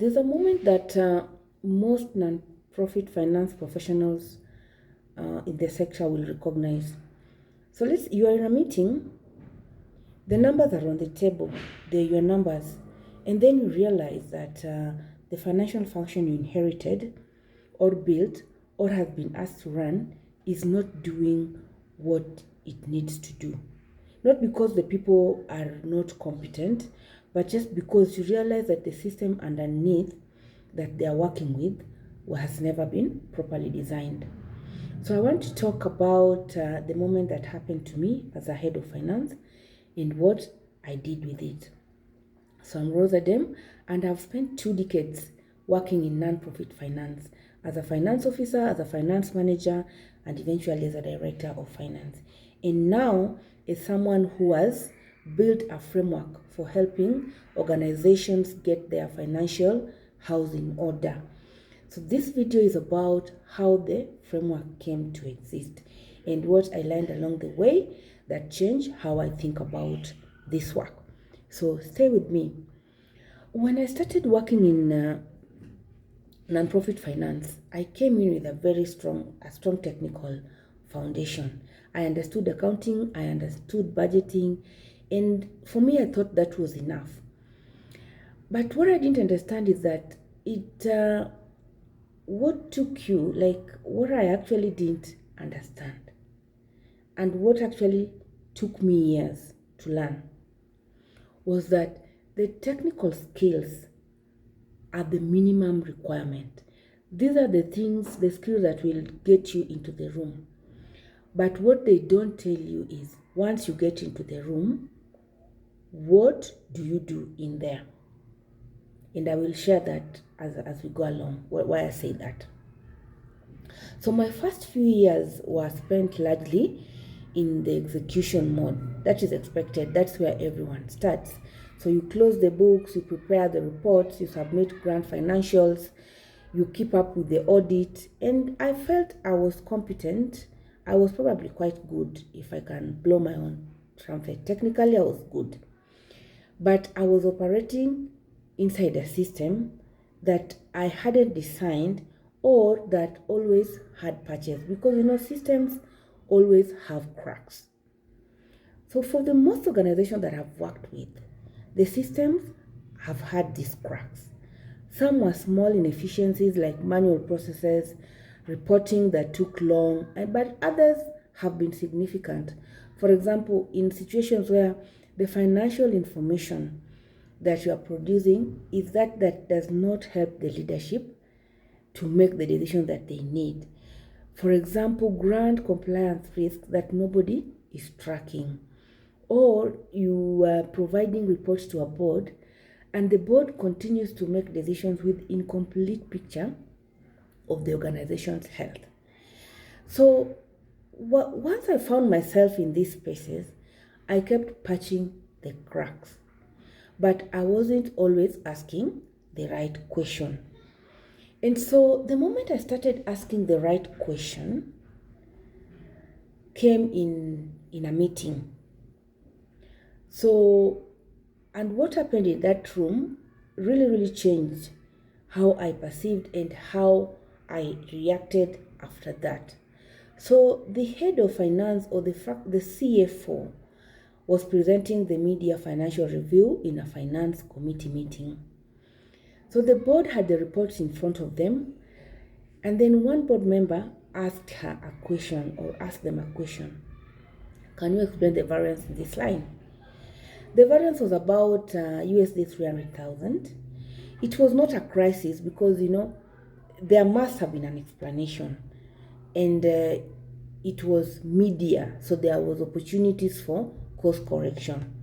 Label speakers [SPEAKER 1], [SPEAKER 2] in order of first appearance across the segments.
[SPEAKER 1] There's a moment that most non-profit finance professionals in the sector will recognize. So you are in a meeting, the numbers are on the table, they're your numbers, and then you realize that the financial function you inherited or built or have been asked to run is not doing what it needs to do. Not because the people are not competent, but just because you realize that the system underneath that they are working with has never been properly designed. So I want to talk about the moment that happened to me as a head of finance and what I did with it. So I'm Rosa Dem, and I've spent 2 decades working in non-profit finance as a finance officer, as a finance manager, and eventually as a director of finance. And now, as someone who has built a framework for helping organizations get their financial house in order. So this video is about how the framework came to exist and what I learned along the way that changed how I think about this work. So stay with me. When I started working in nonprofit finance, I came in with a strong technical foundation. I understood accounting, I understood budgeting, and for me, I thought that was enough. But what I didn't understand is that what took you, like what I actually didn't understand, and what actually took me years to learn, was that the technical skills are the minimum requirement. These are the skills that will get you into the room. But what they don't tell you is, once you get into the room, what do you do in there? And I will share that as we go along, why I say that. So my first few years were spent largely in the execution mode. That is expected. That's where everyone starts. So you close the books, you prepare the reports, you submit grant financials, you keep up with the audit. And I felt I was competent. I was probably quite good, if I can blow my own trumpet. Technically, I was good. But I was operating inside a system that I hadn't designed or that always had patches, because systems always have cracks. So for the most organizations that I've worked with, the systems have had these cracks. Some were small inefficiencies like manual processes, reporting that took long, but others have been significant. For example, in situations where the financial information that you are producing is that does not help the leadership to make the decision that they need. For example, grant compliance risks that nobody is tracking, or you are providing reports to a board and the board continues to make decisions with incomplete picture of the organization's health. So once I found myself in these spaces, I kept patching the cracks, but I wasn't always asking the right question. And so the moment I started asking the right question came in a meeting. So, and what happened in that room really changed how I perceived and how I reacted after that. So the head of finance, or the CFO, was presenting the media financial review in a finance committee meeting. So the board had the reports in front of them, and then one board member asked them a question. Can you explain the variance in this line? The variance was about USD 300,000. It was not a crisis because, there must have been an explanation. And it was media, so there was opportunities for course correction.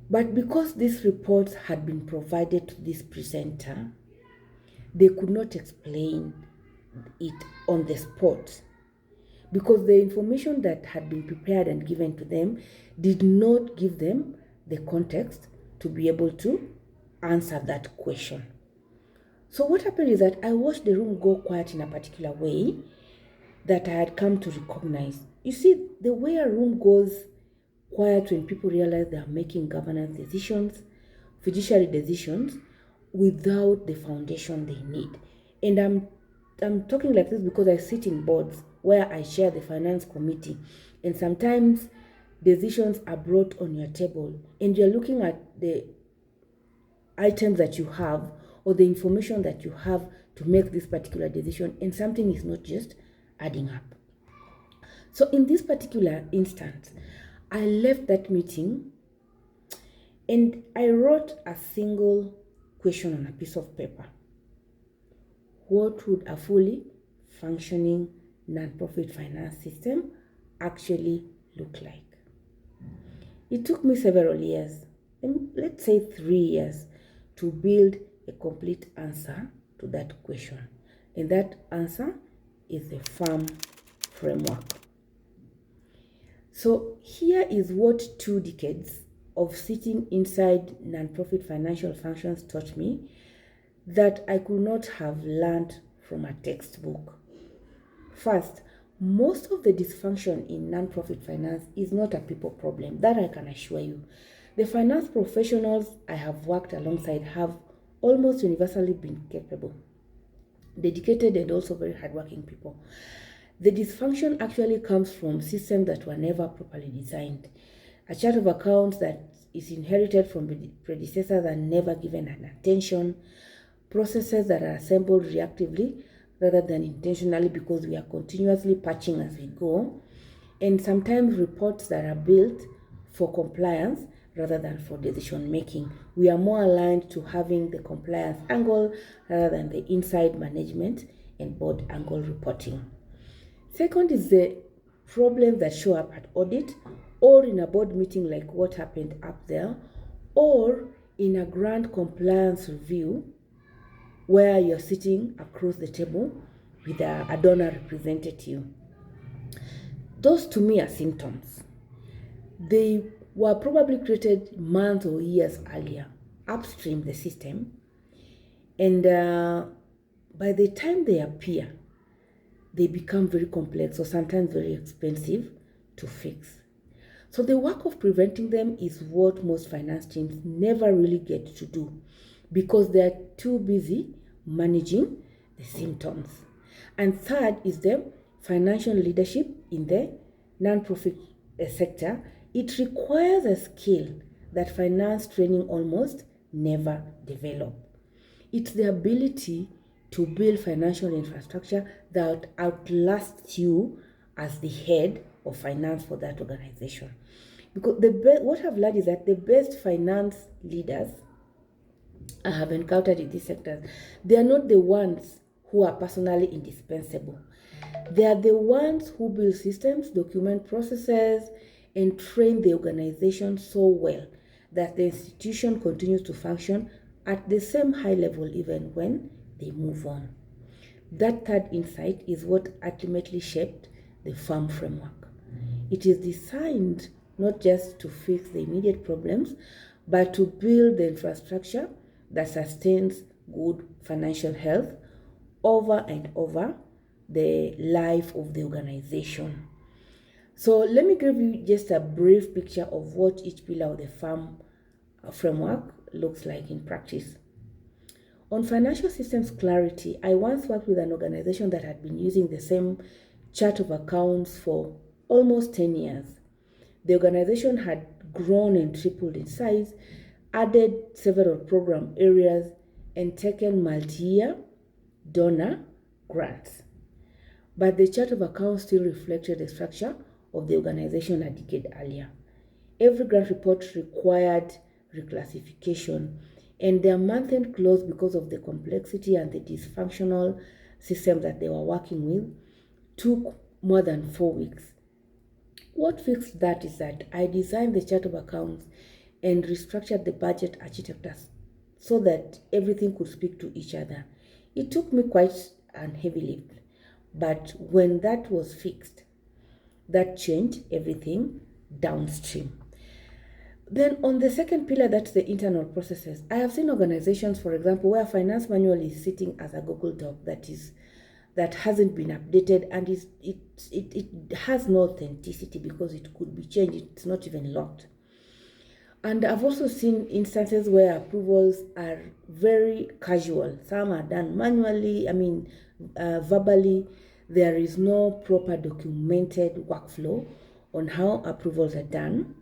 [SPEAKER 1] But because these reports had been provided to this presenter, they could not explain it on the spot, because the information that had been prepared and given to them did not give them the context to be able to answer that question. So what happened is that I watched the room go quiet in a particular way that I had come to recognize. You see, the way a room goes quiet when people realize they are making governance decisions, fiduciary decisions, without the foundation they need. And I'm talking like this because I sit in boards where I chair the finance committee, and sometimes decisions are brought on your table and you're looking at the items that you have or the information that you have to make this particular decision, and something is not just adding up. So in this particular instance, I left that meeting and I wrote a single question on a piece of paper. What would a fully functioning nonprofit finance system actually look like? It took me several years, and let's say 3 years, to build a complete answer to that question. And that answer is the FARM framework. So here is what 2 decades of sitting inside nonprofit financial functions taught me that I could not have learned from a textbook. First, most of the dysfunction in nonprofit finance is not a people problem, that I can assure you. The finance professionals I have worked alongside have almost universally been capable, dedicated, and also very hardworking people. The dysfunction actually comes from systems that were never properly designed. A chart of accounts that is inherited from predecessors and never given an attention, processes that are assembled reactively rather than intentionally because we are continuously patching as we go, and sometimes reports that are built for compliance rather than for decision making. We are more aligned to having the compliance angle rather than the inside management and board angle reporting. Second is the problems that show up at audit or in a board meeting like what happened up there, or in a grand compliance review where you're sitting across the table with a donor representative. Those to me are symptoms. They were probably created months or years earlier, upstream the system, and by the time they appear, they become very complex or sometimes very expensive to fix. So the work of preventing them is what most finance teams never really get to do because they're too busy managing the symptoms. And third is the financial leadership in the nonprofit sector. It requires a skill that finance training almost never develop. It's the ability to build financial infrastructure that outlasts you as the head of finance for that organization. Because what I've learned is that the best finance leaders I have encountered in these sectors, they are not the ones who are personally indispensable. They are the ones who build systems, document processes, and train the organization so well that the institution continues to function at the same high level even when they move on. That third insight is what ultimately shaped the FARM framework. It is designed not just to fix the immediate problems, but to build the infrastructure that sustains good financial health over and over the life of the organization. So let me give you just a brief picture of what each pillar of the FARM framework looks like in practice. On financial systems clarity, I once worked with an organization that had been using the same chart of accounts for almost 10 years. The organization had grown and tripled in size, added several program areas, and taken multi-year donor grants. But the chart of accounts still reflected the structure of the organization a decade earlier. Every grant report required reclassification, and their month-end close, because of the complexity and the dysfunctional system that they were working with, took more than 4 weeks. What fixed that is that I designed the chart of accounts and restructured the budget architecture so that everything could speak to each other. It took me quite a heavy lift, but when that was fixed, that changed everything downstream. Then on the second pillar, that's the internal processes. I have seen organizations, for example, where finance manual is sitting as a Google Doc that hasn't been updated, and it has no authenticity because it could be changed. It's not even locked. And I've also seen instances where approvals are very casual. Some are done manually, verbally. There is no proper documented workflow on how approvals are done.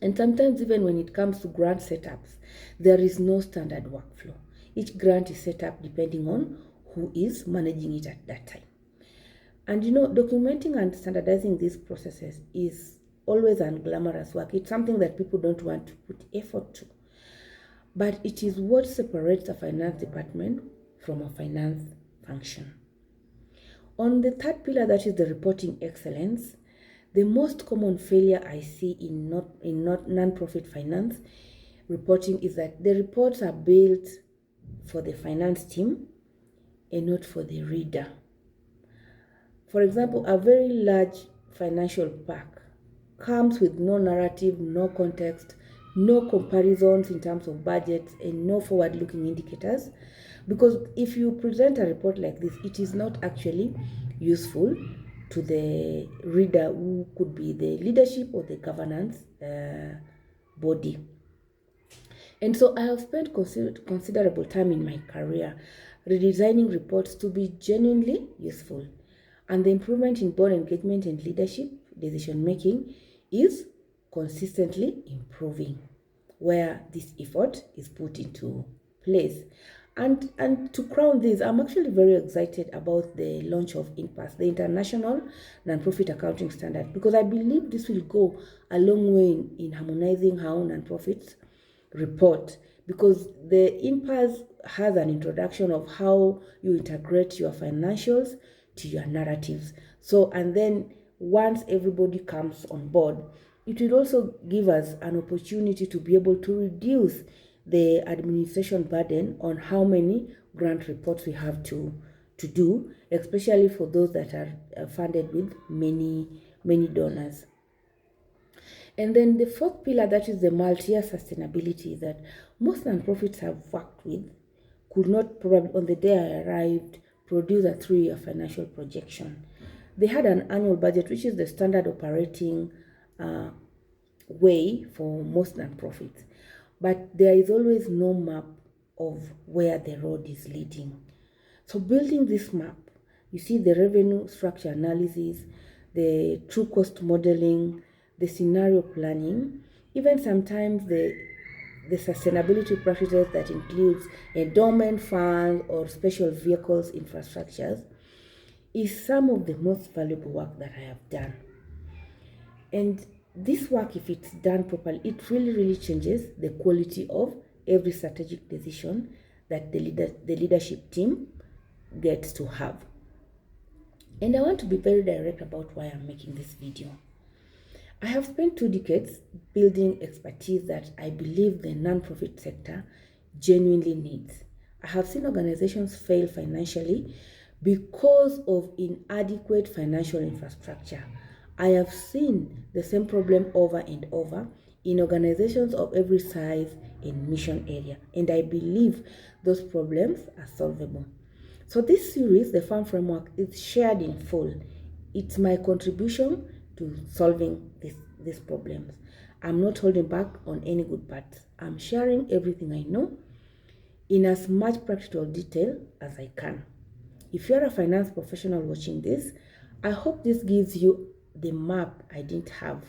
[SPEAKER 1] And sometimes, even when it comes to grant setups, there is no standard workflow. Each grant is set up depending on who is managing it at that time. And documenting and standardizing these processes is always unglamorous work. It's something that people don't want to put effort to. But it is what separates a finance department from a finance function. On the third pillar, that is the reporting excellence, the most common failure I see in non-profit finance reporting is that the reports are built for the finance team and not for the reader. For example, a very large financial pack comes with no narrative, no context, no comparisons in terms of budgets, and no forward-looking indicators. Because if you present a report like this, it is not actually useful to the reader, who could be the leadership or the governance body. And so I have spent considerable time in my career redesigning reports to be genuinely useful. And the improvement in board engagement and leadership decision making is consistently improving, where this effort is put into place. And to crown this, I'm actually very excited about the launch of INPAS, the International Nonprofit Accounting Standard, because I believe this will go a long way in harmonizing how nonprofits report, because the INPAS has an introduction of how you integrate your financials to your narratives. So, and then once everybody comes on board, it will also give us an opportunity to be able to reduce the administration burden on how many grant reports we have to do, especially for those that are funded with many donors. And then the fourth pillar, that is the multi-year sustainability, that most nonprofits have worked with, could not probably, on the day I arrived, produce a 3-year financial projection. They had an annual budget, which is the standard operating way for most nonprofits. But there is always no map of where the road is leading. So building this map, you see the revenue structure analysis, the true cost modeling, the scenario planning, even sometimes the sustainability practices that includes endowment funds or special vehicles infrastructures, is some of the most valuable work that I have done. And this work, if it's done properly, it really changes the quality of every strategic decision that the leadership team gets to have. And I want to be very direct about why I'm making this video. I have spent 2 decades building expertise that I believe the nonprofit sector genuinely needs. I have seen organizations fail financially because of inadequate financial infrastructure. I have seen the same problem over and over in organizations of every size and mission area, and I believe those problems are solvable. So this series, the Farm Framework, is shared in full. It's my contribution to solving these problems. I'm not holding back on any good parts. I'm sharing everything I know in as much practical detail as I can. If you're a finance professional watching this, I hope this gives you the map I didn't have,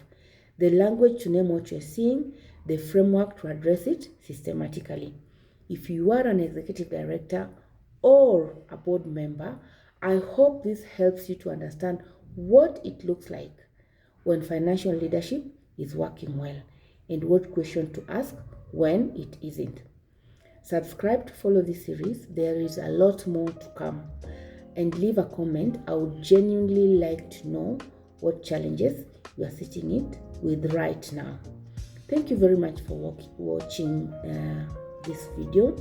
[SPEAKER 1] the language to name what you're seeing, the framework to address it systematically. If you are an executive director or a board member, I hope this helps you to understand what it looks like when financial leadership is working well and what question to ask when it isn't. Subscribe to follow this series. There is a lot more to come. And leave a comment. I would genuinely like to know what challenges you are sitting it with right now. Thank you very much for watching this video.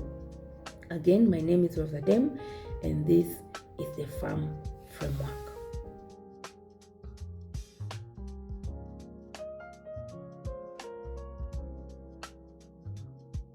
[SPEAKER 1] Again, my name is Rosa Dem, and this is the Farm Framework.